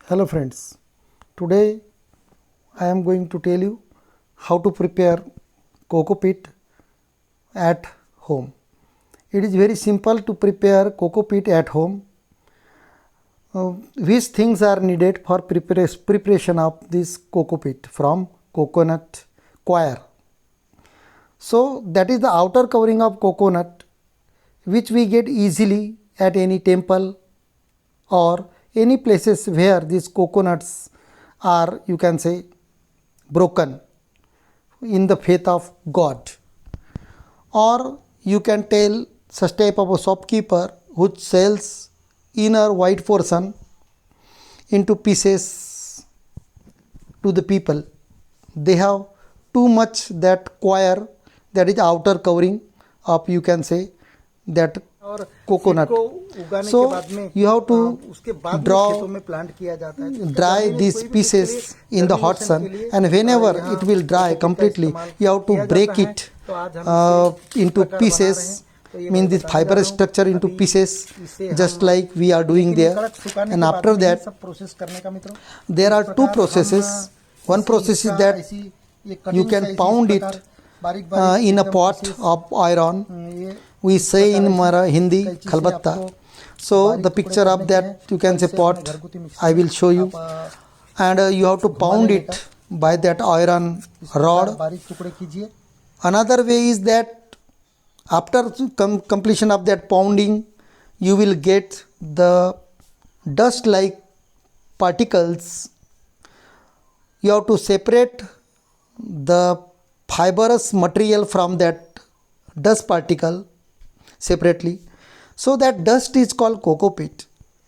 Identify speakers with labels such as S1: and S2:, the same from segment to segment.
S1: Hello friends, today I am going to tell you how to prepare coco peat at home. It is very simple to prepare coco peat at home. Which things are needed for preparation of this coco peat from coconut coir? So that is the outer covering of coconut which we get easily at any temple or any places where these coconuts are, you can say, broken in the faith of God. Or you can tell such type of a shopkeeper who sells inner white portion into pieces to the people. They have too much that coir, that is outer covering of, you can say, that coconut. So you have to dry these pieces in the hot sun, and whenever it will dry completely, you have to break it into pieces, mean this fibrous structure into pieces, just like we are doing there. And after that, there are two processes. One process is that you can pound it in a pot of iron. We say in Hindi khalbatta. So the picture of that, you can say, pot, I will show you. And you have to pound it by that iron rod. Another way is that after completion of that pounding, you will get the dust like particles. You have to separate the fibrous material from that dust particle separately. So that dust is called coco peat.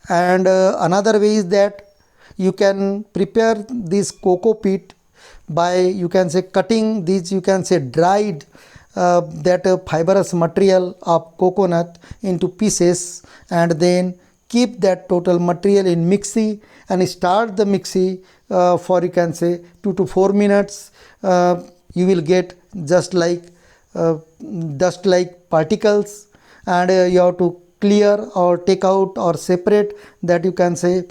S1: And another way is that you can prepare this coco peat by, you can say, cutting these, you can say, dried that fibrous material of coconut into pieces, and then keep that total material in mixie and start the mixie for, you can say, 2 to 4 minutes. You will get just like dust like particles, and you have to clear or take out or separate that, you can say,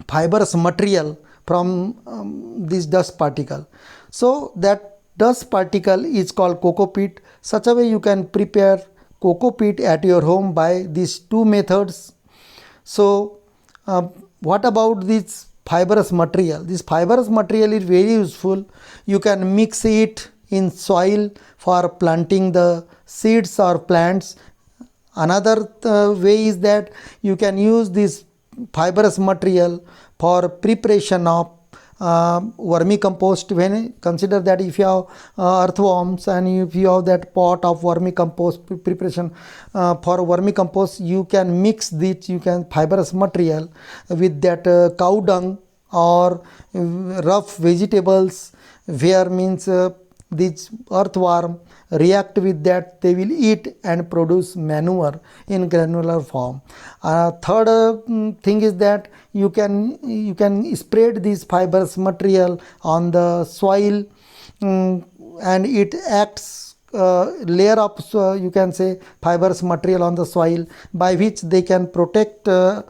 S1: fibrous material from this dust particle. So that dust particle is called coco peat. Such a way you can prepare coco peat at your home by these two methods. So what about this fibrous material? This fibrous material is very useful. You can mix it in soil for planting the seeds or plants. Another way is that you can use this fibrous material for preparation of vermicompost. When consider that if you have earthworms and if you have that pot of vermicompost preparation for vermicompost, you can mix this, you can fibrous material with that cow dung or rough vegetables, where means these earthworm react with that, they will eat and produce manure in granular form. Third thing is that you can spread this fibrous material on the soil, and it acts layer of, you can say, fibrous material on the soil, by which they can protect to,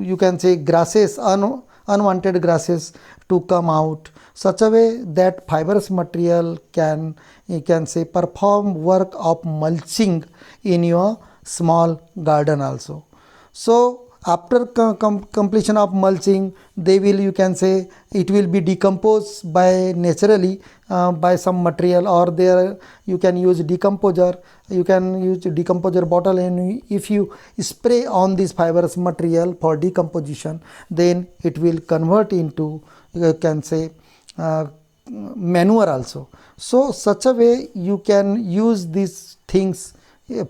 S1: you can say, grasses, unwanted grasses to come out. Such a way that fibrous material can, you can say, perform work of mulching in your small garden also. So after completion of mulching, they will, you can say, it will be decomposed by naturally by some material, or there you can use decomposer. You can use decomposer bottle, and if you spray on this fibrous material for decomposition, then it will convert into, you can say, manure also. So such a way you can use these things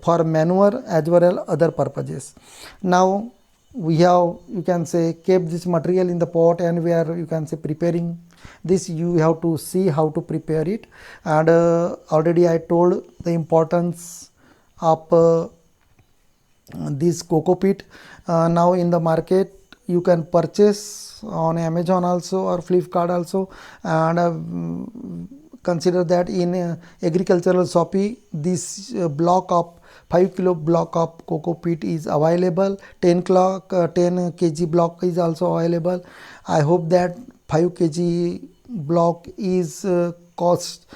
S1: for manure as well as other purposes. Now we have, you can say, kept this material in the pot, and we are, you can say, preparing this. You have to see how to prepare it, and already I told the importance of this coco peat. Now in the market you can purchase on Amazon also or Flipkart also, and consider that in agricultural shoppe this block of 5 kilo block of coco peat is available. 10 kg block is also available. I hope that 5 kg block is cost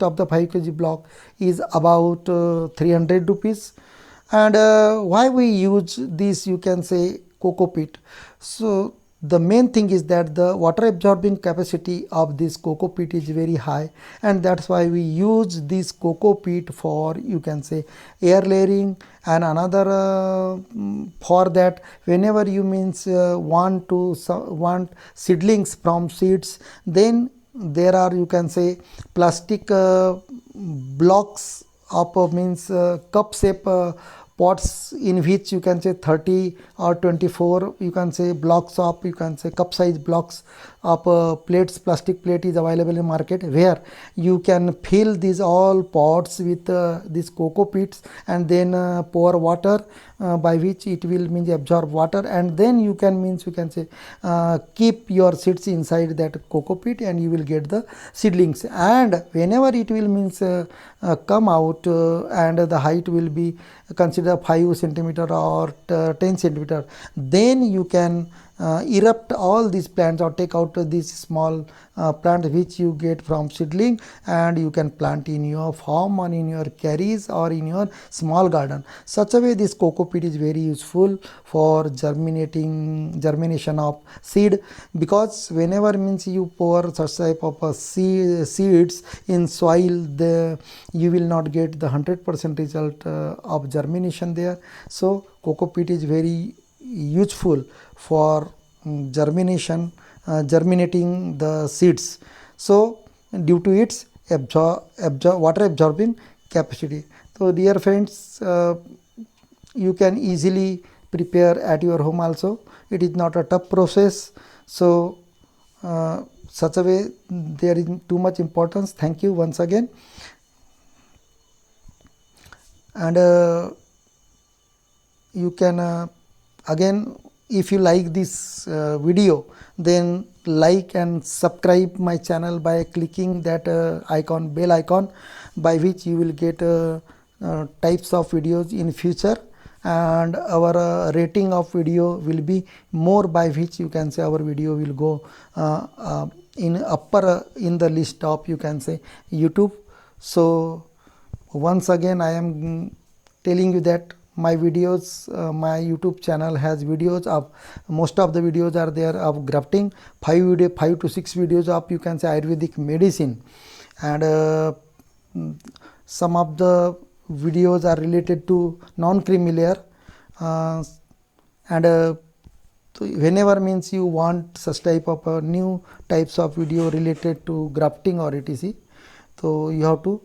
S1: of the 5 kg block is about 300 rupees. And why we use this, you can say, coco peat. So the main thing is that the water absorbing capacity of this coco peat is very high, and that's why we use this coco peat for, you can say, air layering. And another for that, whenever you want seedlings from seeds, then there are, you can say, plastic blocks of cup shape pots, in which you can say 30 or 24, you can say, blocks of, you can say, cup size blocks of plates, plastic plate is available in market, where you can fill these all pots with these coco peats, and then pour water, by which it will absorb water, and then you can say keep your seeds inside that coco peat, and you will get the seedlings. And whenever it will come out, and the height will be consider 5 centimeter or 10 centimeter, then you can erupt all these plants, or take out this small plant which you get from seedling, and you can plant in your farm, or in your carries, or in your small garden. Such a way this coco peat is very useful for germination of seed, because whenever you pour such type of seeds in soil, you will not get the 100% result of germination there. So coco peat is very useful for germinating the seeds, so due to its water absorbing capacity. So dear friends, you can easily prepare at your home also. It is not a tough process. So such a way there is too much importance. Thank you once again. And you can again, if you like this video, then like and subscribe my channel by clicking that bell icon, by which you will get types of videos in future, and our rating of video will be more, by which you can say our video will go in upper in the list of, you can say, YouTube. So once again I am telling you that my videos, my YouTube channel has videos of, most of the videos are there of grafting, 5 to 6 videos of, you can say, Ayurvedic medicine, and some of the videos are related to non-creamy layer, and whenever you want such type of new types of video related to grafting or etc., so you have to